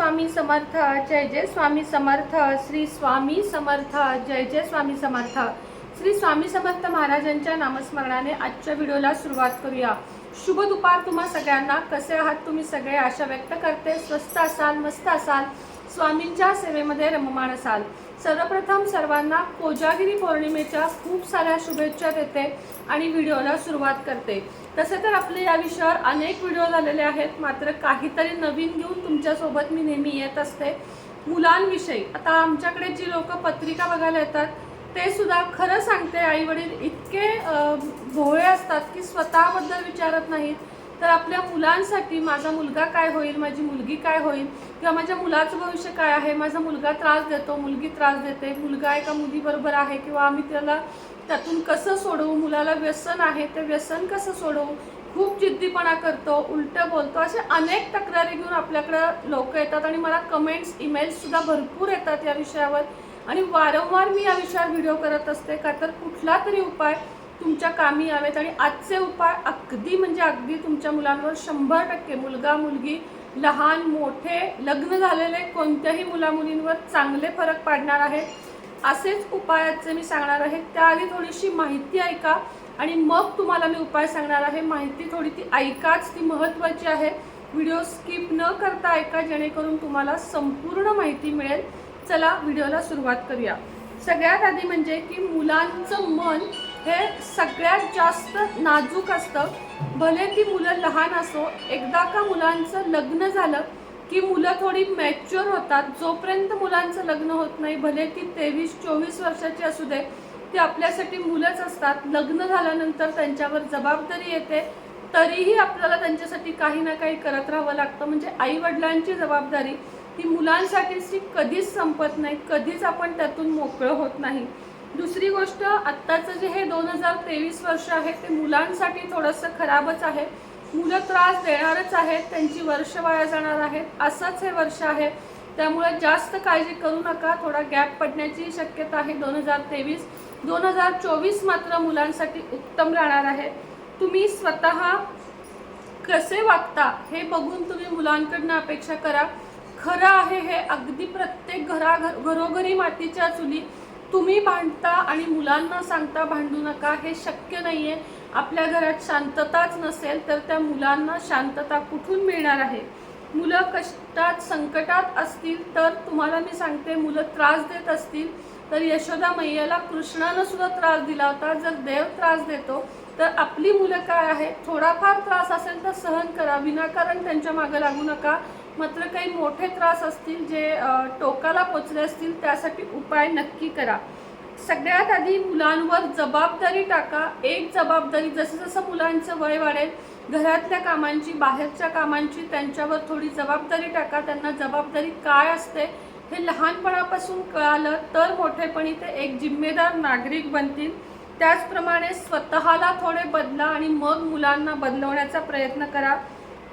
स्वामी समर्थ, जय जय स्वामी समर्थ, श्री स्वामी समर्थ, जय जय स्वामी समर्थ। श्री स्वामी समर्थ महाराजांच्या नामस्मरणाने आजच्या व्हिडिओला सुरुवात करूया। शुभ दुपार तुम्हा सगळ्यांना। कसे आहात तुम्ही सगळे? आशा व्यक्त करते स्वस्थ असाल, मस्त असाल, स्वामींच्या सेवेमध्ये रममाण असाल। सर्वप्रथम सर्वांना कोजागिरी पौर्णिमेच्या खूप साऱ्या शुभेच्छा देते आणि व्हिडिओला सुरुवात करते। तसे तर आपले या विषयावर अनेक व्हिडिओ झालेले आहेत, मात्र काहीतरी नवीन घेऊन तुमच्यासोबत मी नेहमी येत असते। मुलांविषयी आता आमच्याकडे जी लोक पत्रिका बघायला येतात ते सुद्धा खरं सांगते, आई वडील इतके भोळे असतात की स्वतःबद्दल विचारत नाहीत, तर आपल्या मुलांसाठी माझा मुलगा काय होईल, माझी मुलगी काय होईल, किंवा माझ्या मुलाचं भविष्य काय आहे, माझा मुलगा त्रास देतो, मुलगी त्रास देते, मुलगा एका मुलीबरोबर आहे किंवा आम्ही त्याला त्यातून कसं सोडवू, मुलाला व्यसन आहे ते व्यसन कसं सोडवू, खूप जिद्दीपणा करतो, उलटं बोलतो, असे अनेक तक्रारी घेऊन आपल्याकडे लोक येतात आणि मला कमेंट्स ईमेल्स सुद्धा भरपूर येतात या विषयावर। आणि वारंवार मी या विषयावर व्हिडिओ करत असते का तर कुठला तरी उपाय तुमच्या कामी यावेत। आणि आजचे उपाय अगदी म्हणजे अगदी तुमच्या मुलांवर 100% मुलगा मुलगी लहान मोठे लग्न झालेले कोणत्याही मुलामुलींवर चांगले फरक पाडणार आहेत। असेच उपायाचे मी सांगणार आहे। त्याआधी थोडीशी माहिती ऐका आणि मग तुम्हाला मी उपाय सांगणार आहे। माहिती थोडी ती ऐकाच, ती महत्त्वाची आहे। व्हिडिओ स्किप न करता ऐका जेणेकरून तुम्हाला संपूर्ण माहिती मिळेल। चला व्हिडिओला सुरुवात करूया। सगळ्यात आधी म्हणजे की मुलांचं मन हे सगळ्यात जास्त नाजूक असतं। भले ती मुलं लहान असो, एकदा का मुलांचं लग्न झालं की मुलं थोडी मॅच्युअर होतात। जोपर्यंत मुलांचं लग्न होत नाही, भले ती 23-24 वर्षाची असू दे, ती आपल्यासाठी मुलंच असतात। लग्न झाल्यानंतर त्यांच्यावर जबाबदारी येते, तरीही आपल्याला त्यांच्यासाठी काही ना काही करत राहावं लागतं। म्हणजे आईवडिलांची जबाबदारी ती मुलांसाठीची कधीच संपत नाही, कधीच आपण त्यातून मोकळं होत नाही। दुसरी गोष्ट, आत्ताचं जे हे 2023 वर्ष आहे ते मुलांसाठी थोडंसं खराबच आहे। मुलं त्रास देणारच आहेत, त्यांची वर्ष वाया जाणार आहेत, असंच हे वर्ष आहे। त्यामुळे जास्त काळजी करू नका, थोडा गॅप पडण्याची शक्यता आहे। 2024 मात्र मुलांसाठी उत्तम राहणार आहे। तुम्ही स्वतः कसे वागता हे बघून तुम्ही मुलांकडनं अपेक्षा करा। खरं आहे हे, अगदी प्रत्येक घरोघरी मातीच्या चुली। तुम्ही भांडता आणि मुलांना सांगता भांडू नका, हे शक्य नाही आहे। आपल्या घरात शांतताच नसेल तर त्या मुलांना शांतता कुठून मिळणार आहे? मुलं कष्टात संकटात असतील तर तुम्हाला मी सांगते, मुलं त्रास देत असतील तर यशोदा मैयाला कृष्णानं सुद्धा त्रास दिला होता। जर देव त्रास देतो तर आपली मुलं काय आहे, थोडाफार त्रास असेल तर सहन करा, विनाकारण त्यांच्या मागे लागू नका। मात्र काही मोठे त्रास असतील जे टोकाला पोचले असतील त्यासाठी उपाय नक्की करा। सगळ्यात आधी मुलांवर जबाबदारी टाका। एक जबाबदारी, जसं जसं मुलांचं वय वाढेल घरातल्या कामांची, बाहेरच्या कामांची, त्यांच्यावर थोडी जबाबदारी टाका। त्यांना जबाबदारी काय असते हे लहानपणापासून कळालं तर मोठेपणी ते एक जिम्मेदार नागरिक बनतील। त्याचप्रमाणे स्वतःला थोडे बदला आणि मग मुलांना बदलवण्याचा प्रयत्न करा।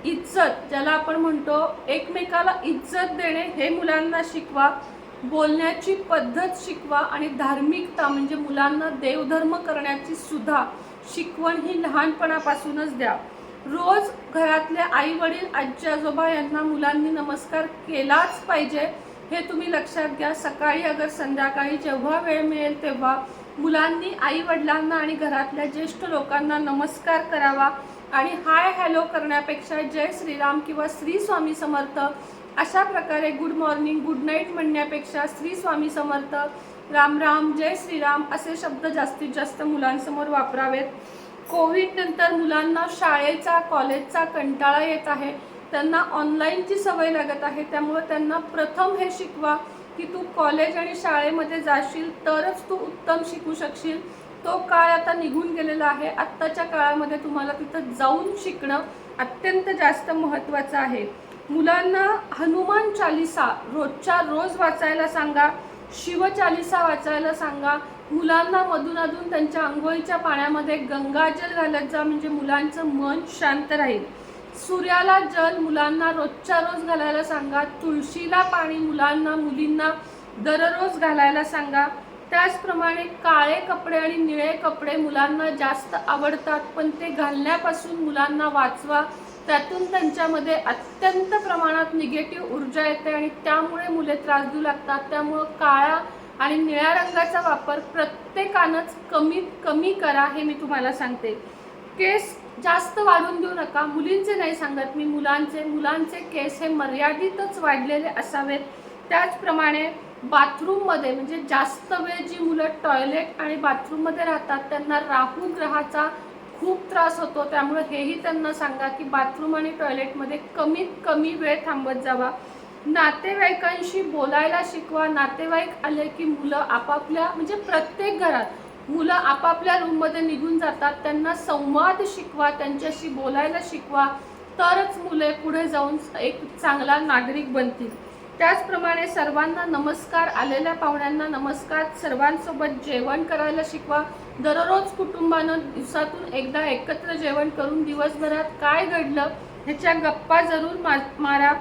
इज्जत ज्याला आपण म्हणतो, एकमेकाला इज्जत देणे हे मुलांना शिकवा। बोलण्याची पद्धत शिकवा आणि धार्मिकता म्हणजे मुलांना देवधर्म करण्याची सुद्धा शिकवण ही लहानपणापासूनच द्या। रोज घरातले आई वडील, आजी आजोबा यांना मुलांनी नमस्कार केलाच पाहिजे, हे तुम्ही लक्षात घ्या। सकाळी अगर संध्याकाळी जेव्हा वेळ मिळेल तेव्हा मुलांनी आई वडिलांना आणि घरातल्या ज्येष्ठ लोकांना नमस्कार करावा। आणि हाय हॅलो करण्यापेक्षा जय श्रीराम किंवा श्री स्वामी समर्थ अशा प्रकारे गुड मॉर्निंग गुड नाईट म्हणण्यापेक्षा श्री स्वामी समर्थ, राम राम, जय श्रीराम असे शब्द जास्तीत जास्त मुलांसमोर वापरावेत। कोविड नंतर मुलांना शाळेचा कॉलेजचा कंटाळा येत आहे, त्यांना ऑनलाईनची सवय लागत आहे। त्यामुळे त्यांना प्रथम हे शिकवा की तू कॉलेज आणि शाळेमध्ये जाशील तरच तू उत्तम शिकू शकशील। तो काळ आता निघून गेलेला आहे। आत्ताच्या काळामध्ये तुम्हाला तिथं जाऊन शिकणं अत्यंत जास्त महत्त्वाचं आहे। मुलांना हनुमान चालीसा रोजच्या रोज वाचायला सांगा, शिवचालीसा वाचायला सांगा। मुलांना मधून त्यांच्या अंघोळीच्या पाण्यामध्ये गंगाजल घालत जा, म्हणजे मुलांचं मन शांत राहील। सूर्याला जल मुलांना रोजच्या रोज घालायला सांगा। तुळशीला पाणी मुलांना मुलींना दररोज घालायला सांगा। त्याचप्रमाणे काळे कपडे आणि निळे कपडे मुलांना जास्त आवडतात, पण ते घालण्यापासून मुलांना वाचवा। त्यातून त्यांच्यामध्ये अत्यंत प्रमाणात निगेटिव्ह ऊर्जा येते आणि त्यामुळे मुले त्रास देऊ लागतात. त्यामुळे काळा आणि निळ्या रंगाचा वापर प्रत्येकानंच कमीत कमी करा, हे मी तुम्हाला सांगते. केस जास्त वाढून देऊ नका. मुलींचे नाही सांगत मी, मुलांचे केस हे मर्यादितच वाढलेले असावेत. त्याचप्रमाणे बाथरूममध्ये म्हणजे जास्त वेळ जी मुलं टॉयलेट आणि बाथरूममध्ये राहतात त्यांना राहू ग्रहाचा खूप त्रास होतो. त्यामुळे हेही त्यांना सांगा की बाथरूम आणि टॉयलेटमध्ये कमीत कमी वेळ थांबत जावा. नातेवाईकांशी बोलायला शिकवा. नातेवाईक आले की मुलं आपापल्या म्हणजे प्रत्येक घरात मुलं आपापल्या रूममध्ये निघून जातात. त्यांना संवाद शिकवा, त्यांच्याशी बोलायला शिकवा, तरच मुले पुढे जाऊन एक चांगला नागरिक बनतील. त्याचप्रमाणे सर्वांना नमस्कार, आलेल्या पाहुण्यांना नमस्कार, सर्वांसोबत जेवण करायला शिकवा. दररोज कुटुंबानं दिवसातून एकदा एकत्र जेवण करून दिवसभरात काय घडलं ह्याच्या गप्पा जरूर मारा.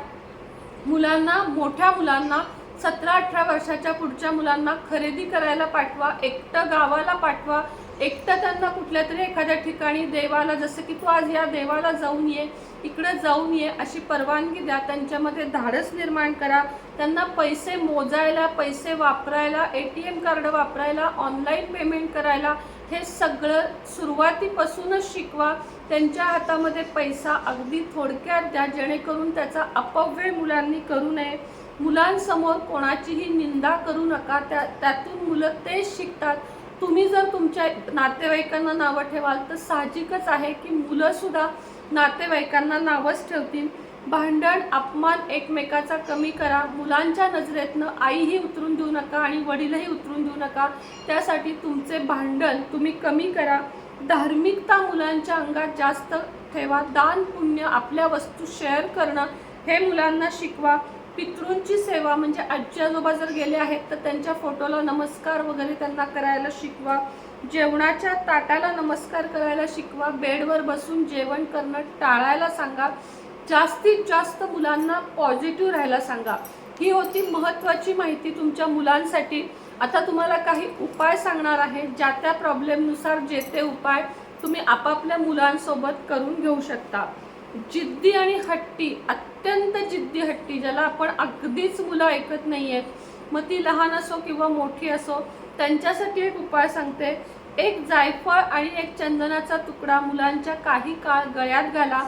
मुलांना, मोठ्या मुलांना 17-18 वर्षाच्या पुढच्या मुलांना खरेदी करायला पाठवा. एकटं गावाला पाठवा. एकटं त्यांना कुठल्या तरी एखाद्या ठिकाणी देवाला, जसं की तू आज या देवाला जाऊन ये, इकडे जाऊन ये, अशी परवानगी द्या. त्यांच्यामध्ये धाडस निर्माण करा. त्यांना पैसे मोजायला, पैसे वापरायला, ATM कार्ड वापरायला, ऑनलाईन पेमेंट करायला, हे सगळं सुरुवातीपासूनच शिकवा. त्यांच्या हातामध्ये पैसा अगदी थोडक्यात द्या, जेणेकरून त्याचा अपव्यय मुलांनी करू नये. मुलांसमोर कोणाचीही निंदा करू नका. त्यातून मुलं तेच शिकतात. तुम्ही जर तुमच्या नातेवाईकांना नावं ठेवाल तर साहजिकच आहे की मुलंसुद्धा नातेवाईकांना नावच ठेवतील. भांडण, अपमान एकमेकाचा कमी करा. मुलांच्या नजरेतनं आईही उतरून देऊ नका आणि वडीलही उतरून देऊ नका. त्यासाठी तुमचे भांडण तुम्ही कमी करा. धार्मिकता मुलांच्या अंगात जास्त ठेवा. दान, पुण्य, आपल्या वस्तू शेअर करणं हे मुलांना शिकवा. पितृंची सेवा म्हणजे आजी आजोबा जर गेले आहेत तर त्यांच्या फोटोला नमस्कार वगैरे त्यांना करायला शिकवा. जेवणाच्या ताटाला नमस्कार करायला शिकवा. बेडवर बसून जेवण करणं टाळायला सांगा. जास्तीत जास्त मुलांना पॉझिटिव्ह राहायला सांगा. ही होती महत्त्वाची माहिती तुमच्या मुलांसाठी. आता तुम्हाला काही उपाय सांगणार आहे. ज्या त्या प्रॉब्लेमनुसार जे ते उपाय तुम्ही आपापल्या मुलांसोबत करून घेऊ शकता. जिद्दी आणि हट्टी, अत्यंत जिद्दी हट्टी, ज्याला आपण अगदीच मुलं ऐकत नाही आहेत, मग ती लहान असो किंवा मोठी असो, त्यांच्यासाठी एक उपाय सांगते. एक जायफळ आणि एक चंदनाचा तुकडा मुलांच्या काही काळ गळ्यात घाला.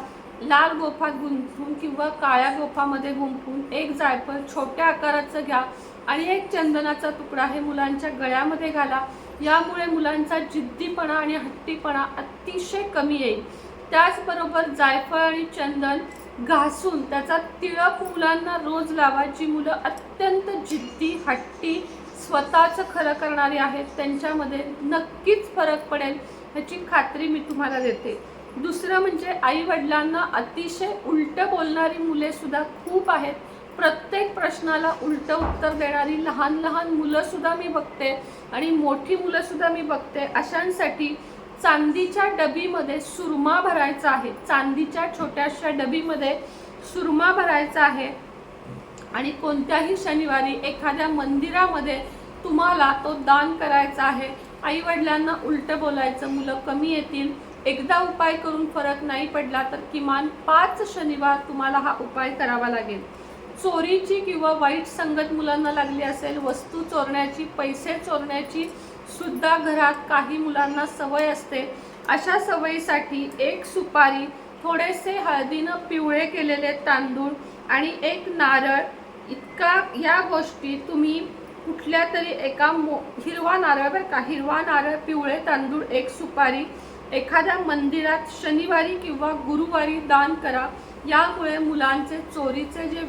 लाल गोफात गुंफून किंवा काळ्या गोफामध्ये गुंफून एक जायफळ छोट्या आकाराचं घ्या आणि एक चंदनाचा तुकडा हे मुलांच्या गळ्यामध्ये घाला. यामुळे मुलांचा जिद्दीपणा आणि हट्टीपणा अतिशय कमी येईल. त्याचबरोबर जायफळ आणि चंदन घासून त्याचा तिळक मुलांना रोज लावा. जी मुलं अत्यंत जिद्दी, हट्टी, स्वतःचं खरं करणारी आहेत त्यांच्यामध्ये नक्कीच फरक पडेल, ह्याची खात्री मी तुम्हाला देते. दुसरं म्हणजे आई-वडिलांना अतिशय उलटं बोलणारी मुलेसुद्धा खूप आहेत. प्रत्येक प्रश्नाला उलटं उत्तर देणारी लहान लहान मुलंसुद्धा मी बघते आणि मोठी मुलंसुद्धा मी बघते. अशांसाठी चांदीच्या डबीमध्ये सुरमा भरायचा आहे. चांदीच्या छोट्याशा डबीमध्ये सुरमा भरायचा आहे आणि कोणत्याही शनिवारी एखाद्या मंदिरामध्ये तुम्हाला तो दान करायचा आहे. आईवडिलांना उलटं बोलायचं, मुलं कमी येतील. एकदा उपाय करून फरक नाही पडला तर किमान 5 शनिवार तुम्हाला हा उपाय करावा लागेल. चोरीची किंवा वाईट संगत मुलांना लागली असेल, वस्तू चोरण्याची, पैसे चोरण्याची सुद्धा घरात काही मुलांना सवय असते. अशा सवयीसाठी एक सुपारी, थोडेसे हळदीनं पिवळे केलेले तांदूळ आणि एक नारळ इतका, या गोष्टी तुम्ही कुठल्या तरी एका हिरवा नारळ, बरं का, हिरवा नारळ, पिवळे तांदूळ, एक सुपारी एखाद्या मंदिरात शनिवारी किंवा गुरुवारी दान करा. यामुळे मुलांचे चोरीचे जे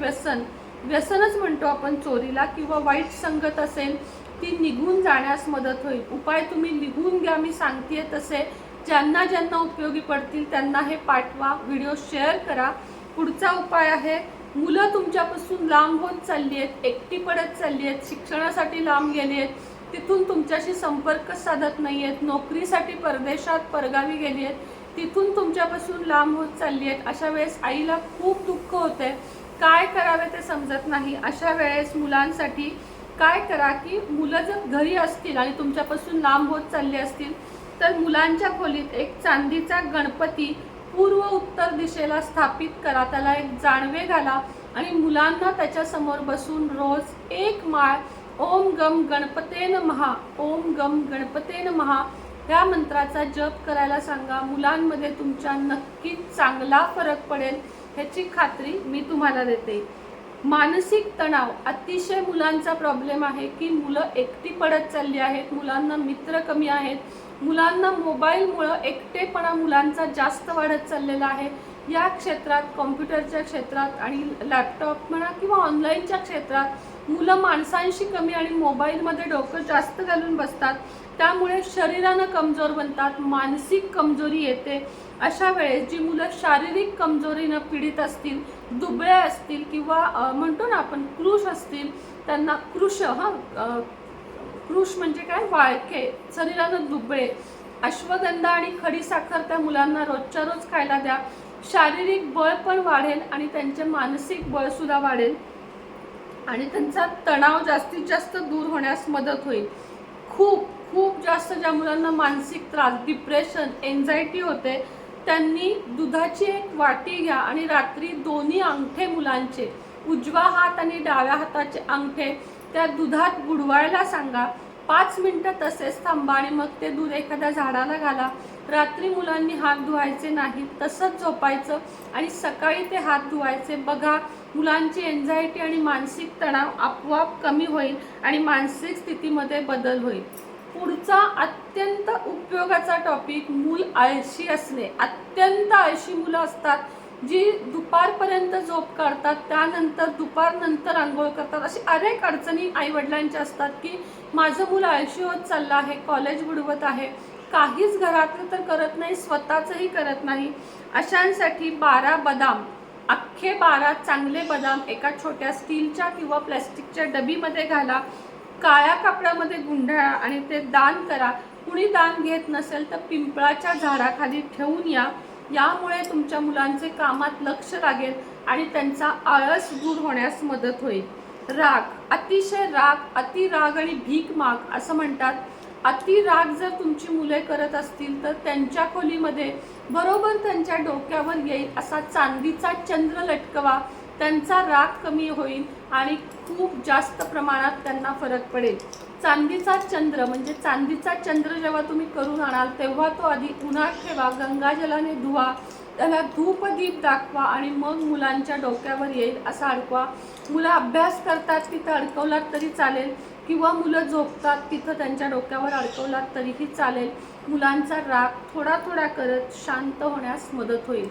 व्यसनच म्हणतो आपण चोरीला, किंवा वाईट संगत असेल ती निघून जाण्यास मदत होईल. उपाय तुम्ही लिहून घ्या, मी सांगते तसे. ज्यांना ज्यांना उपयोगी पडतील त्यांना हे पाठवा, व्हिडिओ शेअर करा. पुढचा उपाय आहे, मुलं तुमच्यापासून लांब होत चालली आहेत, एकटी पडत चालली आहेत, शिक्षणासाठी लांब गेली आहेत, तिथून तुमच्याशी संपर्क साधत नाही आहेत, नोकरीसाठी परदेशात परगावी गेली आहेत, तिथून तुमच्यापासून लांब होत चालली आहेत. अशा वेळेस आईला खूप दुःख होते, काय करावे ते समजत नाही. अशा वेळेस मुलांसाठी काय करा की मुलं जर घरी असतील आणि तुमच्यापासून लांब होत चालले असतील तर मुलांच्या खोलीत एक चांदीचा गणपती पूर्व उत्तर दिशेला स्थापित करा, त्याला एक जानवे घाला आणि मुलांना त्याच्यासमोर बसून रोज एक माळ ओम गम गणपते नमः, ओम गम गणपते नमः या मंत्राचा जप करायला सांगा. मुलांमध्ये तुमच्या नक्कीच चांगला फरक पडेल ह्याची खात्री मी तुम्हाला देते. मानसिक तणाव अतिशय मुलांचा प्रॉब्लेम आहे की मुलं एकटी पडत चालली आहेत, मुलांना मित्र कमी आहेत, मुलांना मोबाईलमुळं एकटेपणा मुलांचा जास्त वाढत चाललेला आहे. या क्षेत्रात, कॉम्प्युटरच्या क्षेत्रात आणि लॅपटॉप म्हणा किंवा ऑनलाईनच्या क्षेत्रात मुलं माणसांशी कमी आणि मोबाईलमध्ये डोकं जास्त घालून बसतात. त्यामुळे शरीरानं कमजोर बनतात, मानसिक कमजोरी येते. अशा वेळेस जी मुलं शारीरिक कमजोरीनं पीडित असतील, दुबळे असतील किंवा म्हणतो ना आपण कृश असतील, त्यांना कृश म्हणजे काय, वाळके, शरीरानं दुबळे, अश्वगंधा आणि खडीसाखर त्या मुलांना रोजच्या रोज खायला द्या. शारीरिक बळ पण वाढेल आणि त्यांचे मानसिक बळ सुद्धा वाढेल आणि त्यांचा तणाव जास्तीत जास्त दूर होण्यास मदत होईल. खूप खूप जास्त ज्या मुलांना मानसिक त्रास, डिप्रेशन, एन्झायटी होते, त्यांनी दुधाची एक वाटी घ्या आणि रात्री दोन्ही अंगठे मुलांचे, उजवा हात आणि डाव्या हाताचे अंगठे त्या दुधात बुडवायला सांगा. 5 मिनिटं तसेच थांबा आणि मग ते दूध एखाद्या झाडाला घाला. रात्री मुलांनी हात धुवायचे नाही, तसंच झोपायचं आणि सकाळी ते हात धुवायचे. बघा, मुलांची एन्झायटी आणि मानसिक तणाव आपोआप कमी होईल आणि मानसिक स्थितीमध्ये बदल होईल. पुढचा अत्यंत उपयोगाचा टॉपिक, मूल आळशी असणे. अत्यंत आळशी मुलं असतात जी दुपारपर्यंत झोप काढतात, त्यानंतर दुपारनंतर आंघोळ करतात. अशी अनेक अडचणी आईवडिलांच्या असतात की माझं मूल आळशी होत चाललं आहे, कॉलेज बुडवत आहे, काहीच घरातलं तर करत नाही, स्वतःचंही करत नाही. अशांसाठी 12 बदाम, अख्खे 12 चांगले बदाम एका छोट्या स्टीलच्या किंवा प्लॅस्टिकच्या डबीमध्ये घाला, काळ्या कापडामध्ये गुंडाळा आणि ते दान करा. कुणी दान घेत नसेल तर पिंपळाच्या झाडाखाली ठेवून या. यामुळे तुमच्या मुलांचे कामात लक्ष लागेल आणि त्यांचा आळस दूर होण्यास मदत होईल. राग, अतिशय राग, अतिराग आणि भीक माग असं म्हणतात. अतिराग जर तुमची मुले करत असतील तर त्यांच्या खोलीमध्ये बरोबर त्यांच्या डोक्यावर येईल असा चांदीचा चंद्र लटकवा. त्यांचा राग कमी होईल आणि खूप जास्त प्रमाणात त्यांना फरक पडेल. चांदीचा चंद्र म्हणजे चांदीचा चंद्र जेव्हा तुम्ही करून आणाल तेव्हा तो आधी उन्हात ठेवा, गंगाजलाने धुवा, त्याला धूपदीप दाखवा आणि मग मुलांच्या डोक्यावर येईल असा अडकवा. मुलं अभ्यास करतात तिथं अडकवलात तरी चालेल किंवा मुलं झोपतात तिथं त्यांच्या डोक्यावर अडकवलात तरीही चालेल. मुलांचा राग थोडा थोडा करत शांत होण्यास मदत होईल.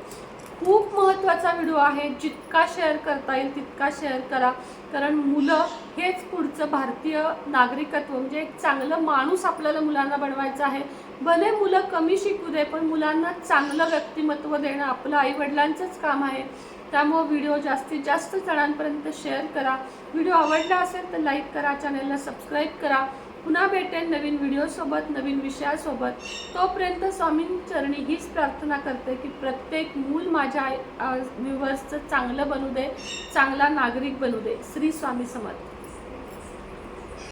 खूप महत्त्वाचा व्हिडिओ आहे, जितका शेअर करता येईल तितका शेअर करा, कारण मुलं हेच पुढचं भारतीय नागरिकत्व म्हणजे एक चांगलं माणूस आपल्याला मुलांना बनवायचं आहे. भले मुलं कमी शिकू दे, पण मुलांना चांगलं व्यक्तिमत्व देणं आपलं आईवडिलांचंच काम आहे. त्यामुळे व्हिडिओ जास्तीत जास्त जणांपर्यंत शेअर करा. व्हिडिओ आवडला असेल तर लाईक करा, चॅनलला सबस्क्राईब करा. पुन्हा भेटेन नवीन व्हिडिओसोबत, नवीन विषयासोबत. तोपर्यंत स्वामींचरणी हीच प्रार्थना करते की प्रत्येक मूल माझ्या व्ह्यूवर्सचं चांगलं बनू दे, चांगला नागरिक बनू दे. श्री स्वामी समर्थ.